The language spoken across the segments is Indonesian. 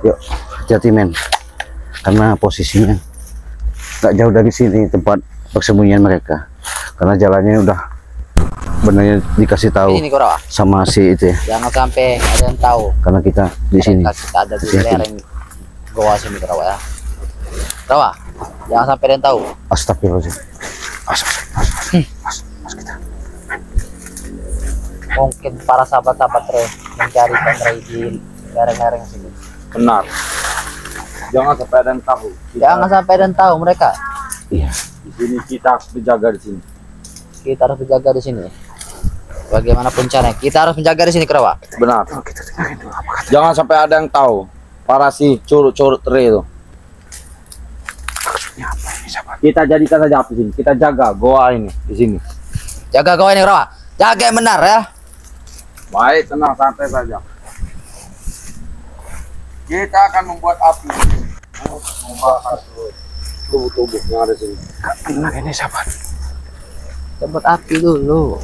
Yuk, hati-hati men. Karena posisinya nggak jauh dari sini tempat persembunyian mereka. Karena jalannya udah benar dikasih tahu ini Kurawa. sama si itu ya. Jangan sampai ada yang tahu. Karena kita di sini. Kita ada di lereng goa sini Kurawa ya. Kurawa, jangan sampai ada yang tahu. Astagfirullahaladzim. Kita. Mungkin para sahabat-sahabat mencari Ray di lereng-lereng sini. Benar. Jangan sampai ada yang tahu. Jangan sampai ada yang tahu mereka. Iya. Di sini kita harus berjaga di sini. Kita harus berjaga di sini. Bagaimanapun caranya, kita harus menjaga di sini Kurawa. Benar. Kita dengarin dulu apa kata. Jangan sampai ada yang tahu. Para si curut-curut itu. Maksudnya apa ini sahabat? Kita jadikan saja api sini. Kita jaga goa ini di sini. Jaga goa ini Kurawa. Jaga yang benar ya. Baik, tenang, santai saja. Kita akan membuat api membakar tubuh-tubuh yang ada sini. Benar ini sahabat. Tempat api dulu.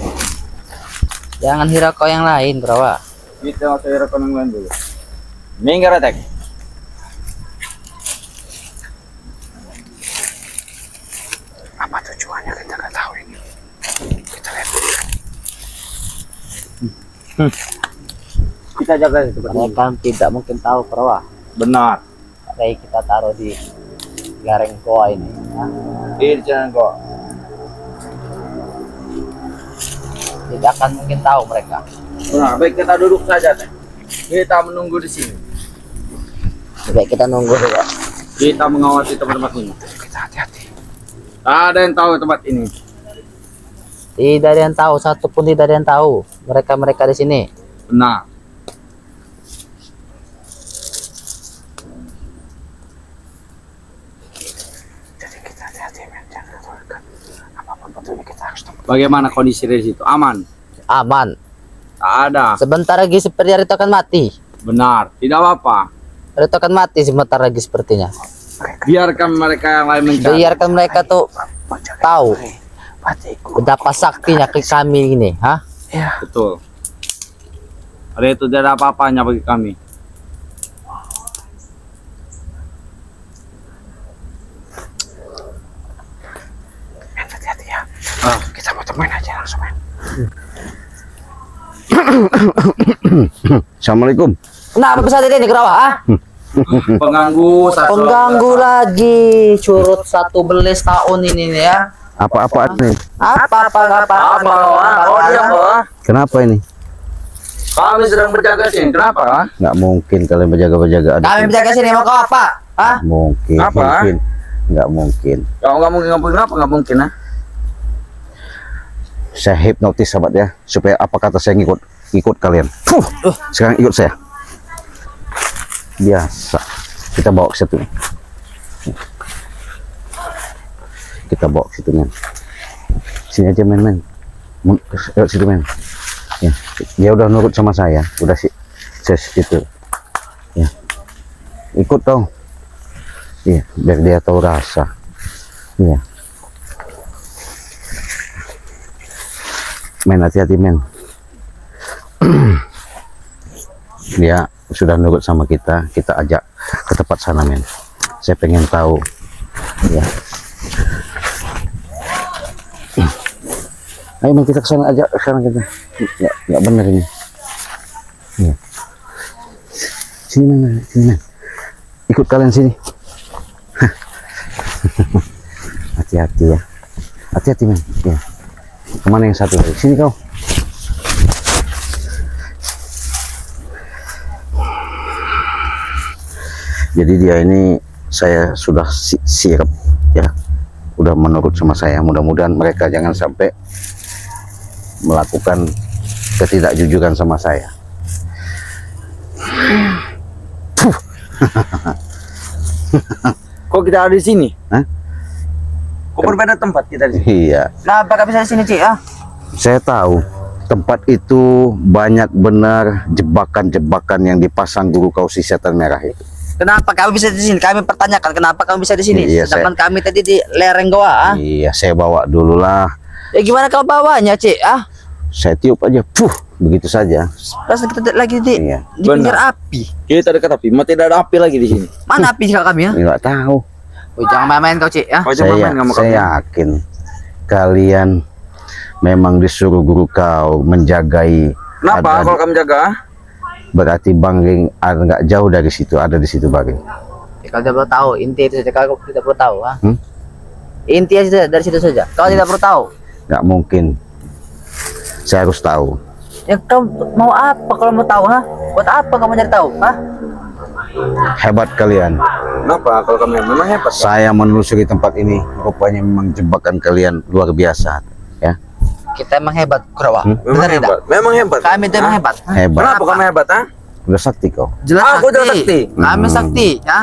Jangan hiraukan yang lain Kurawa. Kita harus hiraukan yang lain dulu. Minggir attack. Apa tujuannya kita nggak tahu ini. Kita lihat dulu. Kita jaga itu. Mereka tidak mungkin tahu Kurawa. Benar. Ray kita taruh di lereng goa ini. Ya. Di jalan goa. Tidak akan mungkin tahu mereka. Benar. Baik, kita duduk saja teh. Kita menunggu di sini. Baik, kita nunggu ya. Kita mengawasi tempat-tempat ini. Kita hati-hati. Tak ada yang tahu tempat ini. Tidak ada yang tahu, satupun tidak ada yang tahu. Mereka di sini. Benar. Jadi kita hati-hati men. Jangan keluarkan. Apapun bentuknya kita harus tempat. Bagaimana kondisi di situ? Aman? Aman. Tak ada. Sebentar lagi seperti Rito akan mati. Benar. Tidak apa-apa. Rito akan mati sebentar lagi sepertinya. Biarkan mereka yang lain mencari. Biarkan mereka tuh tahu Patiku. betapa saktinya ke kami ini, hah? Ya. Betul. Ada itu tidak ada apa-apanya bagi kami. Men, hati-hati ya. Ah, Kita mau temuin aja langsung men. Assalamualaikum. Kenapa bisa ini Kurawa, ah? pengganggu satu. Pengganggu lagi curut satu belis tahun ini nih ya. Apa-apa nih? Apa? Oh iya, Pak. Kenapa ini? Kami sedang berjaga sini. Kenapa? Nggak mungkin kalian berjaga-jaga. Kami menjaga sini mau kau apa? Hah? Mungkin. Apa? Mungkin. Nggak mungkin. Kalau nggak mungkin, nggak mungkin, ah? Saya hipnotis sahabat ya, supaya apa kata saya ngikut kalian. Sekarang ikut saya. Biasa. Kita bawa ke situ. Kita bawa ke situ men. Sini aja men. Lewat situ men. Ya, dia udah nurut sama saya. Udah sih. Saya situ. Ya. Ikut dong. Iya, biar dia tahu rasa. Iya. Men, hati-hati men. Dia sudah nurut sama kita ajak ke tempat sana men. Saya pengen tahu ya. Ayo men, kita ke sana aja sekarang kita. Nggak bener ini ya. Sini men, ikut kalian sini. Hati-hati ya, hati-hati men ya. Kemana yang satu? Sini kau. Jadi dia ini saya sudah siap ya, udah menurut sama saya. Mudah-mudahan mereka jangan sampai melakukan ketidakjujuran sama saya. Kok kita ada di sini? Hah? Kok berbeda tempat kita di sini? Iya, Nah, apakah bisa di sini, Cik? Ah? saya tahu tempat itu banyak benar jebakan-jebakan yang dipasang guru kausi setan merah itu. Kenapa kamu bisa di sini? Kami pertanyakan kenapa kamu bisa di sini? Iya, Sedangkan kami tadi di lereng goa. Ah? Iya, saya bawa dulu lah. Ya gimana kau bawanya, Cik? Ah? Saya tiup aja, begitu saja. Pas kita lagi di Iya. pinggir api. Kita dekat api, mah tidak ada api lagi di sini. Mana api kak kami ya? Nggak tahu. Oh, jangan main-main kau Cik ya. Oh, jangan main sama Saya kami. yakin kalian memang disuruh guru kau menjagai. Kenapa kalau kamu jaga? Berarti Bangring nggak jauh dari situ, ada di situ Bangring. Ya, kalau tidak perlu tahu, inti itu saja. Kalau tidak perlu tahu, ha? Hmm? Inti aja dari situ saja. Kau tidak perlu tahu. Nggak mungkin. Saya harus tahu. Ya kau mau apa kalau mau tahu, ha? Buat apa kamu nyari tahu, ha? Hebat kalian. Kenapa kalau kamu memang hebat? Saya menelusuri tempat ini, rupanya memang jebakan kalian luar biasa. Ya, Kita emang hebat, Kurawa. Memang Benar tidak? hebat. Memang hebat. Kami itu emang hebat. ha? hebat. Kenapa kamu hebat, ah? Udah sakti kau. Jelas Aku jelas sakti. Kami sakti, ya.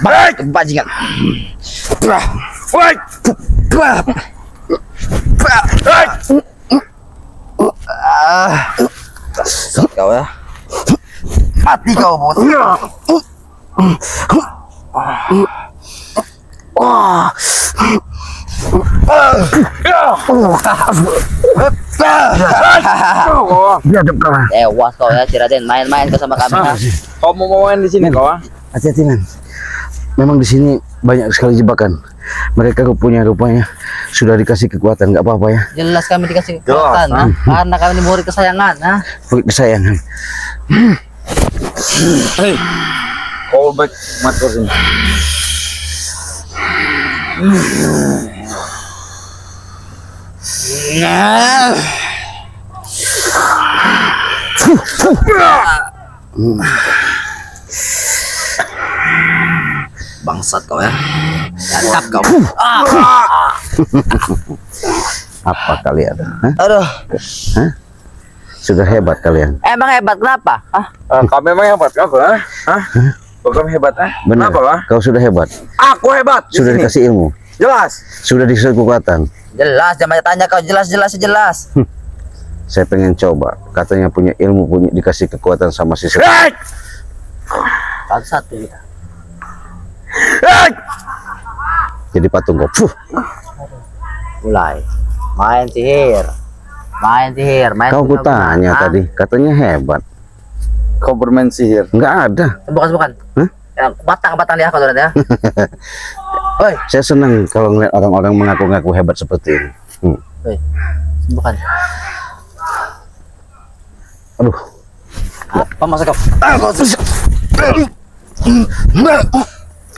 Baik. Bajingan. Baik. Kau ya. Mati kau, bos. Biadab kau. Tewas kau ya, si Raden. Main-main kau sama kami, ha? Kamu mau main di sini kau, ah? Hati-hati man. Memang di sini banyak sekali jebakan. Mereka rupanya sudah dikasih kekuatan, nggak apa-apa ya. Jelas kami dikasih kekuatan, ha? Karena kami ini murid kesayangan, ha? Beri kesayangan. Hei. Call back mat kau sini. Bangsat kau ya. Cakap kau. Apa kalian? Hah? Aduh. Hah? Sudah hebat kalian. Emang hebat kenapa? Hah? Kamu memang hebat, apa? Hah? Kok kamu hebat, ah? Benar. Kenapa, ah? Kau sudah hebat. Aku hebat. di Sudah sini. dikasih ilmu. Jelas. Sudah dikasih kekuatan. Jelas, jangan tanya kau. Jelas. Saya pengen coba. Katanya punya ilmu, punya dikasih kekuatan sama si setan. Hei. Bangsat tuh kita. Hei. Jadi patung kau. Fuh. Mulai. Main sihir. Main Kau guna-guna. kutanya Ah, tadi. Katanya hebat. Kau bermain sihir. Nggak ada. Bukan. Hah? Ya, batang lihat kau tuh ya. Oi, Saya senang kalau ngeliat orang-orang mengaku-ngaku hebat seperti ini. bukan. Aduh. Apa maksud kau?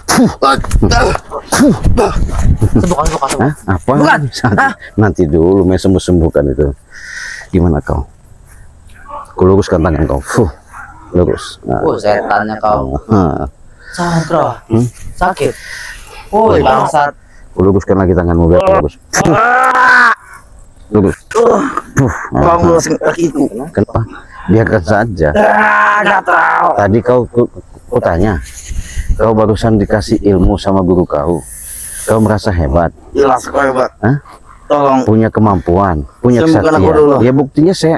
Sembuhkan. Hah? Apa? Bukan. Nanti dulu saya sembuh-sembuhkan itu. Gimana kau? Kuluruskan tangan kau. Fuh. Lurus. Nah. Setannya kau. Nah. Sandro. Sakit. Woi, bangsat. Luruskan lagi tanganmu biar lurus. Fuh. Lurus. Fuh. Nah. kakiku. Kenapa? Biarkan saja. Nggak tahu. Tadi kau tanya. Kau barusan dikasih ilmu sama guru kau. Kau merasa hebat. Jelas kau hebat. Hah? Tolong. Punya kemampuan, punya Sembuhkan aku dulu. kesaktian. Ya buktinya saya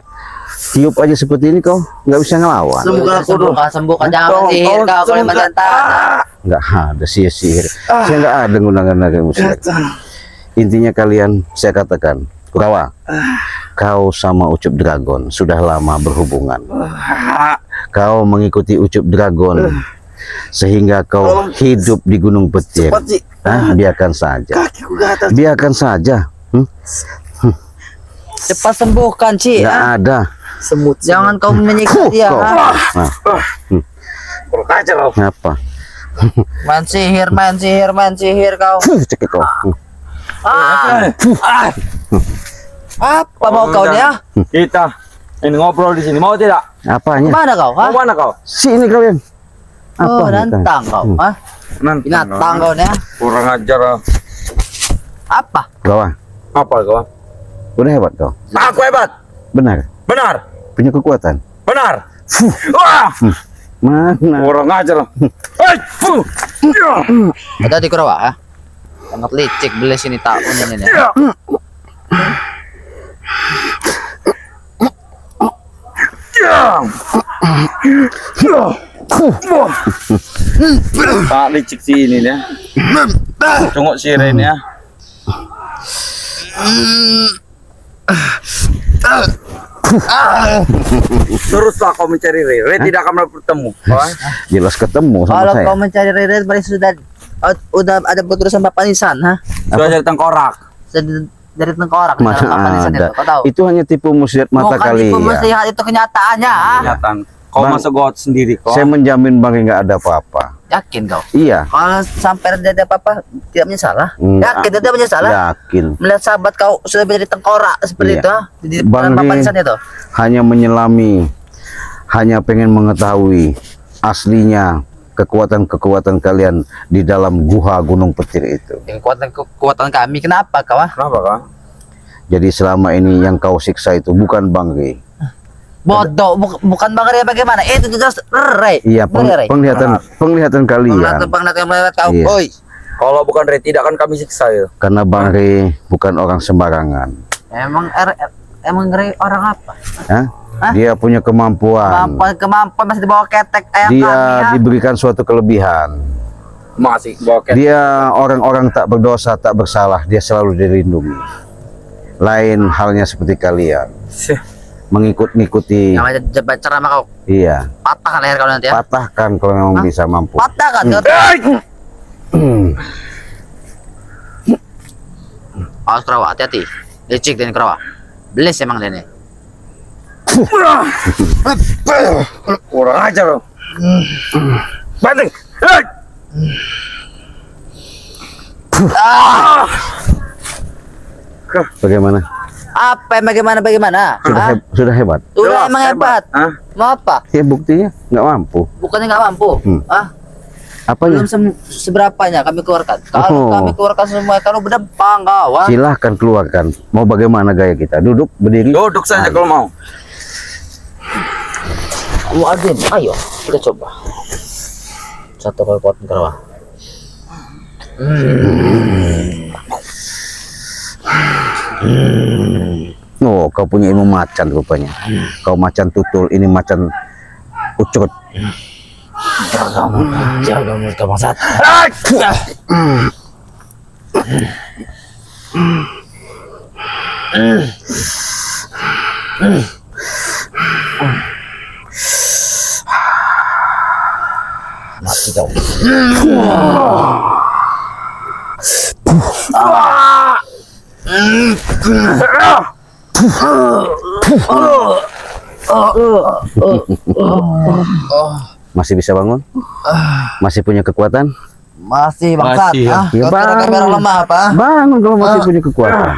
tiup aja seperti ini kau nggak bisa ngelawan. Sembuhkan aku dulu. Sembuhkan. Jangan Tolong, sihir tolong, kau. Kalau sembuhkan. macam Nggak ada sihir. Saya nggak ada gunakan musik. Intinya kalian saya katakan, Kurawa, kau sama Ucup Dragon sudah lama berhubungan. Kau mengikuti Ucup Dragon sehingga kau hidup di Gunung Petir. Cepat sih. Biarkan saja. Kakiku gatal. Biarkan saja. cepat sembuhkan, Ci. Nggak ada. Semut. Jangan kau menyiksa dia. Kau. ha? Nah, Kacau. apa? Main sihir kau. Cekik kau. Apa mau kau nih ya? Kita ini ngobrol di sini. Mau tidak? Apanya? Mana kau? Ha? Mau mana kau? Sini kalian. Oh, Apa? nantang kau. Ha? Nanti. Binatang kau nih ya? Kurang ajar. Apa? Kau. Apa kau? Udah hebat kau. Aku hebat. Benar. Benar. Punya kekuatan. Benar. Wah. Mana? Kurang ajar. Hei. Tadi Kurawa, ha? Sangat licik beli sini tahun ini ya. Tak licik sih ini ya. Tunggu siren ya. Teruslah kau mencari Rere, tidak akan bertemu. Jelas ketemu sama Kalau saya. kau mencari Rere, berarti udah ada keputusan Bapak Nisan, ha? Sudah jadi tengkorak. Dari tengkorak Mana dalam Bapak Nisan ada. itu, kau tahu? Itu hanya tipu muslihat mata Bukan kalian. itu melihat itu kenyataannya, ha? Kelihatan. Kau Bang, masuk got sendiri kok. Saya menjamin Bang nggak ada apa-apa. Yakin kau? Iya. Kalau sampai ada apa-apa, tidak menyesal, ha? Enggak. Yakin tidak menyesal, ha? Yakin. Melihat sahabat kau sudah menjadi tengkorak seperti Iya. itu, ha? Di Bang dalam Bapak Ri Nisan itu. hanya menyelami, hanya pengen mengetahui aslinya kekuatan-kekuatan kalian di dalam guha Gunung Petir itu. Kekuatan kami, kenapa kau, ha? Kenapa kak? Jadi selama ini yang kau siksa itu bukan Bang Ri. Bodoh, bukan Bang Ray bagaimana? Itu jelas Ray. Iya, Bener, Ray. penglihatan kalian. Penglihatan melihat kau. Iya. Oi. Kalau bukan Rere, tidak akan kami siksa ya. Karena Bang Ri bukan orang sembarangan. Emang Ray orang apa? Hah? Hah? Dia punya kemampuan. Kemampuan masih dibawa ketek ayam Dia kami, ha? diberikan suatu kelebihan. Masih bawa kayak Dia orang-orang tak berdosa, tak bersalah, dia selalu dilindungi. Lain halnya seperti kalian, mengikut-ngikuti. Namanya jabat ceramah kau. Iya, Patahkan leher kau nanti, ya. patahkan kalau memang Hah? bisa mampu. Patahkan. Awas kerawa, hati-hati. Licik dan kerawa. Belis emang dia nih. kurang ajar loh. Banting. Bagaimana? Apa yang bagaimana? Sudah hebat. Udah emang hebat. Hah? Mau apa? Ya buktinya nggak mampu. Bukannya nggak mampu. Ah, Apanya? belum seberapanya kami keluarkan. Kalau Oh. kami keluarkan semua, kalau berdempang kawan. Silahkan keluarkan. Mau bagaimana gaya kita? Duduk, berdiri. Duduk saja kalau mau. Adem, ayo kita coba. Satu kekuatan kerawa. Oh, kau punya ilmu macan rupanya. Kau macan tutul, ini macan ucut. Jaga mulut kamu saat. Mati kau. Masih bisa bangun? Masih punya kekuatan? Masih bangsat. Masih, ya. Ah, Ya, kau kira kami Bang. orang lemah apa? Bangun kalau masih punya kekuatan.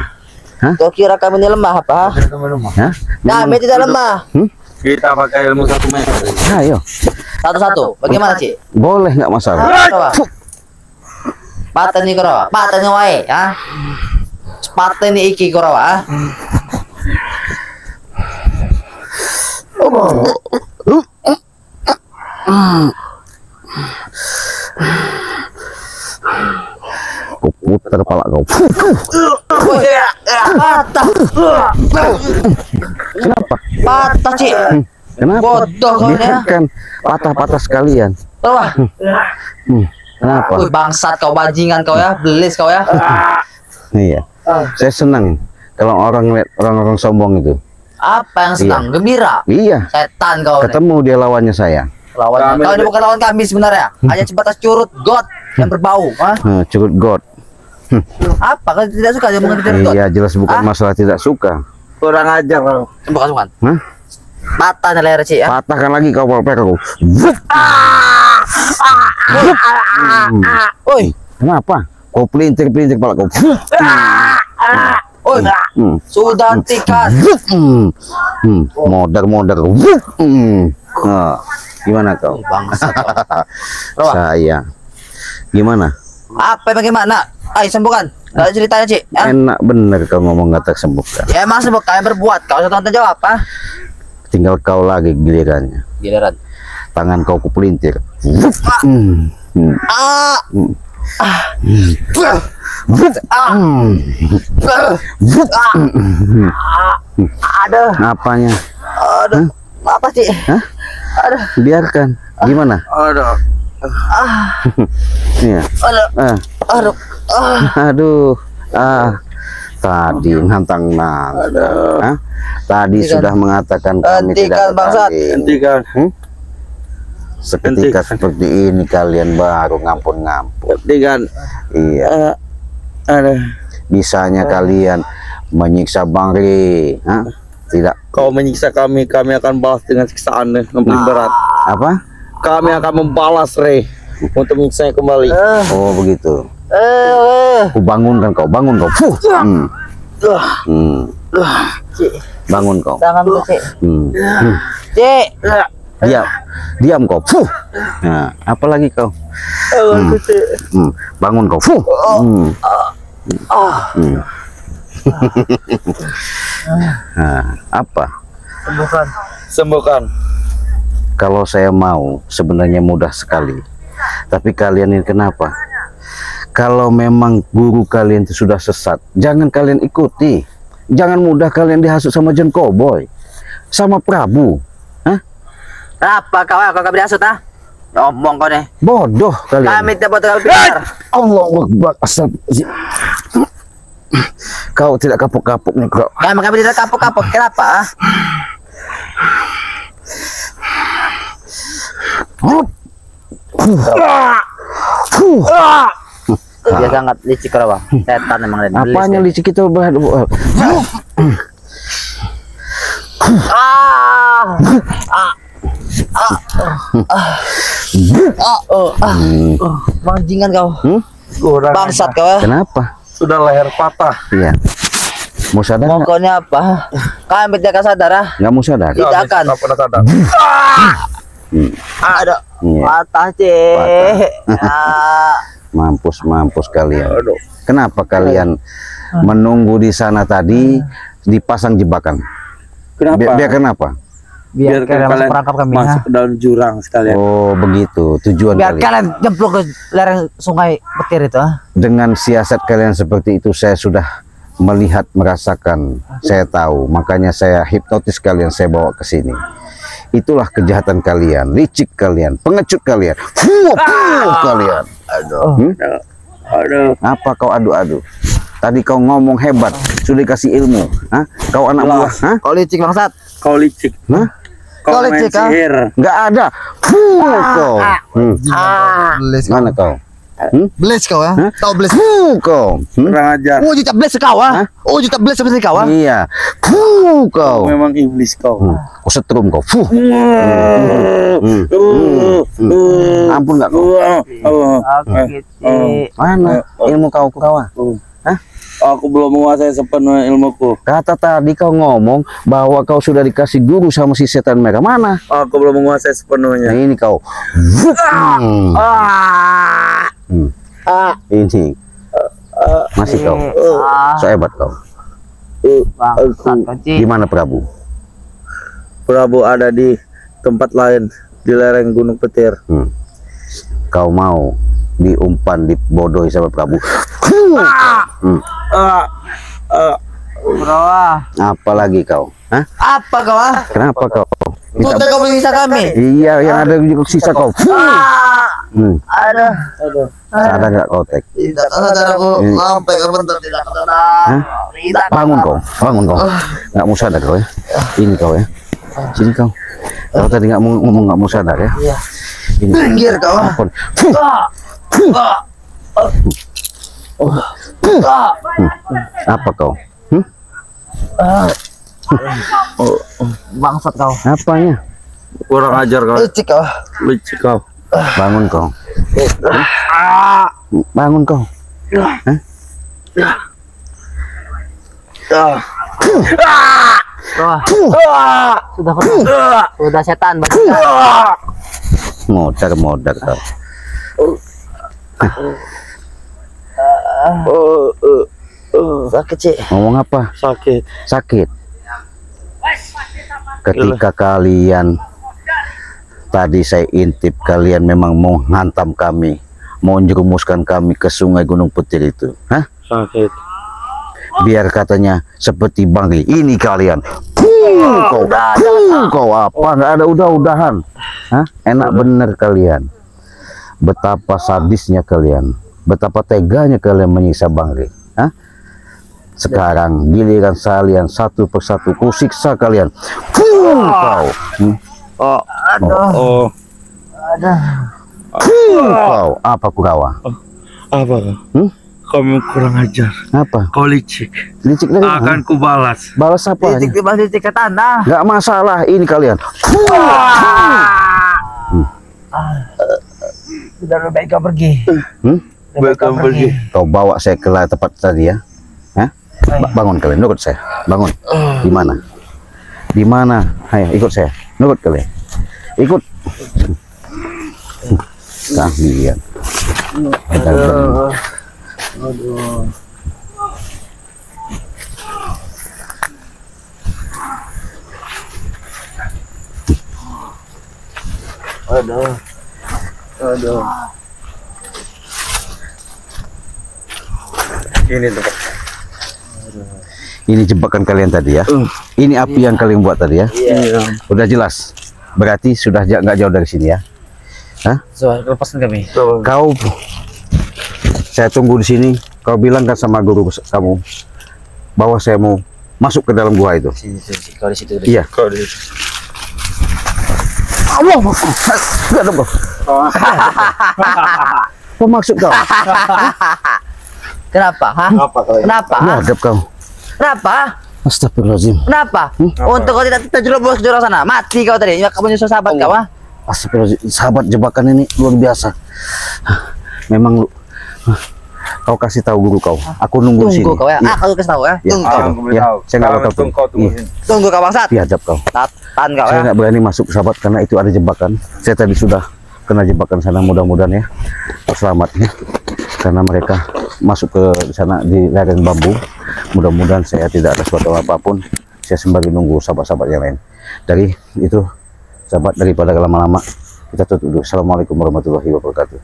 Kau kira kami ini lemah apa? Hah? Kami tidak lemah. Kita pakai ilmu 1 meter. Ayo, Satu-satu. Bagaimana, Ci? boleh nggak masalah. Kerawa. Patah nih kerawa. Patah nih wae, ha? Patah nih iki kerawa, ha? Kau putar kepala kau. Patah. Kenapa? Patah, Ci. Kenapa? Bodoh kau ya. Biarkan patah-patah sekalian. Kerawa. Kenapa? Wih, bangsat kau, bajingan kau ya. Belis kau ya. Iya. Saya senang kalau orang lihat orang-orang sombong itu. Apa yang senang? Gembira. Iya. Setan kau nih. Ketemu dia lawannya saya. Lawannya. Kau ini bukan lawan kami sebenarnya. Hanya sebatas curut got yang berbau, ha? Cukup God. Apa? Kau tidak suka dia mengenai curut got? Iya, jelas bukan Ah? masalah tidak suka. Kurang ajar loh. Bukan. Hah? Patah nih leher, Ci, ya. Patahkan lagi kau pepek aku. Oi, Kenapa? Kau pelintir-pelintir kepala kau. oi. Sudah hentikan. Modar-modar. Nah, gimana kau? Bangsat kau. Rawa. Saya. Gimana? Apa bagaimana? Ayo sembuhkan. Ada ceritanya, Ci. Ya? Enak bener kau ngomong kata sembuhkan. Ya emang sembuh kalian berbuat. Kau satu jawab, apa? Tinggal kau lagi gilirannya. Giliran. Tangan kau kupelintir. Ah. Aduh, Apanya? aduh. Apa, Ci? Hah? Aduh, Biarkan. Gimana? Aduh. Iya. aduh, Ah. aduh. Aduh. Ah. Tadi nantang-nantang. Hah? Tadi Hentikan. sudah mengatakan kami Hentikan, tidak bangsat. bertanding. Hentikan. Seketika Hentikan. seperti ini kalian baru ngampun-ngampun. Hentikan. Iya. Ada. Bisanya kalian menyiksa Bang Ri. Hah? Tidak Kau menyiksa kami akan balas dengan siksaan yang paling berat. apa? Kami akan membalas, Re, untuk menyiksa kembali. Oh begitu. Ku bangunkan kau, bangun kau. Fuh. Bangun kau. Tangan lu, Cik. Cik. Diam kau. Fuh. Nah, apalagi kau. Bangun kau. Fuh. Nah, apa? Sembuhkan. Kalau saya mau sebenarnya mudah sekali. Tapi kalian ini kenapa? Kalau memang guru kalian itu sudah sesat, jangan kalian ikuti. Jangan mudah kalian dihasut sama John Cowboy, sama Prabu. Hah? Apa kau berasut ah? Ngomong kau deh. Bodoh kalian. Kami tidak kau pintar. Allahu Akbar. Kau tidak kapok-kapoknya kau. Kami tidak kapok-kapok. Kenapa? Dia sangat licik rawa. Setan emang dia. Apanya licik itu? Manjingan kau. Kurang Bangsat kau. Kenapa? Sudah leher patah. Iya. Mau sadar nggak? Pokoknya apa? Kami tidak sadar ah. Nggak mau sadar. Tidak akan. Nggak pernah sadar. Ada Iya. patah cek. Mampus kalian. Aduh. Kenapa kalian menunggu di sana tadi dipasang jebakan? Kenapa? Biar kenapa? Biar kalian kalian merangkap kami. masuk ke dalam jurang sekalian. Oh begitu tujuan Biar kalian. kalian jemplung ke lereng sungai petir itu ah. Dengan siasat kalian seperti itu saya sudah melihat, merasakan, saya tahu. Makanya saya hipnotis kalian, saya bawa ke sini. Itulah kejahatan kalian, licik kalian, pengecut kalian. Kalian. Aduh. Apa kau adu-adu? Tadi kau ngomong hebat, sudah dikasih ilmu. Hah? Kau anak buah? Hah? Kau licik bangsat. Kau licik. Hah? Kau main licik, ah? sihir. Nggak ada. Kau. Mana kau? Bless kau ya. Hah? Tahu bless. Kau. Kurang ajar. Oh juta bless kau ah. Oh juta bless seperti kau ah. Iya. Kau Kau. memang iblis kau. Kau setrum kau. Ampun nggak kau? Mana ilmu kau kawan? Hah? Aku belum menguasai sepenuhnya ilmuku. Kata tadi kau ngomong bahwa kau sudah dikasih guru sama si setan merah. Mana? Aku belum menguasai Nah sepenuhnya. ini kau. Ini masih kau. So hebat kau. Bangsat kecil. Di mana Prabu? Prabu ada di tempat lain di lereng Gunung Petir. Kau mau diumpan, dibodohi sama Prabu? Bro ah. Apa lagi kau? Hah? Apa kau ah? Kenapa kau? Sudah kau menyiksa kami. Iya, yang ada di sisa kau. Ada. Sadar nggak kau Tek? Tidak sadar aku sampai kebentar tidak sadar. Hah? Tidak. Bangun kau, bangun kau. Nggak mau sadar kau ya? Ini kau ya. Sini kau. Kau tadi nggak mau ngomong, nggak mau sadar ya? Iya. Ini. Pinggir kau. Ampun. Apa kau? Bangsat kau. Apanya? Kurang ajar kau. Licik kau. Licik kau. Bangun kau. Bangun kau. Bro. Sudah kau. Sudah setan banget. Modar kau. Sakit sih. Ngomong apa? Sakit. Sakit. Ketika kalian tadi saya intip, kalian memang mau hantam kami, mau jerumuskan kami ke sungai Gunung Petir itu. Hah? Sakit. Biar katanya seperti Bang Ri. Ini kalian. Kau apa? Nggak ada udah-udahan. Hah? Enak bener kalian. Betapa sadisnya kalian. Betapa teganya kalian menyiksa Bang Ri. Hah? Sekarang giliran kalian satu persatu kusiksa kalian. Kau. Oh, Oh, Kau. Apa kurawa? apa kau? Hmm? Kamu kurang ajar. Apa? Kau licik. Licik dari mana? Akan kubalas. Balas apa? titik ke tanah. Gak masalah ini kalian. Sudah lebih baik kau pergi. Baik kamu pergi. Kau bawa saya ke tempat tadi ya. Hah? Bangun kalian, nurut saya. Bangun. Di mana? Di mana? Ayo ikut saya. Nurut kalian. Ikut. Kalian. Aduh. Ini tuh. Ini jebakan kalian tadi ya. Ini api yang kalian buat tadi ya. Iya. Udah jelas. Berarti sudah nggak jauh dari sini ya. Hah? So, lepaskan kami. Kau, saya tunggu di sini. Kau bilangkan sama guru kamu bahwa saya mau masuk ke dalam gua itu. Sini, kau di situ. Iya. Kau di. Allah, nggak ada kau. Apa maksud kau? Kenapa? Hah? Apa kau? Kenapa? Hah? Ngadep kau. Kenapa? Astagfirullahaladzim. Kenapa? Untuk kau tidak terjerumus ke jurang sana, mati kau tadi. Kamu nyusul sahabat kau, ah? Astagfirullahaladzim. Sahabat, jebakan ini luar biasa. Memang kau kasih tahu guru kau. Aku nunggu di sini. Tunggu kau ya. Iya. Aku kasih tahu ya. Iya. Tunggu kau. Aku Ya, tahu. saya nggak bakal Tunggu kau tunggu Iya. sini. Tunggu kau bangsat. Biadab kau. Tahan kau Saya ya. nggak berani masuk sahabat karena itu ada jebakan. Saya tadi sudah kena jebakan sana. Mudah-mudahan ya selamat ya. Karena mereka masuk ke sana di lereng bambu. Mudah-mudahan saya tidak ada suatu apapun. Saya sembari nunggu sahabat-sahabat yang lain. Dari itu sahabat, daripada lama-lama kita tutup dulu. Assalamualaikum warahmatullahi wabarakatuh.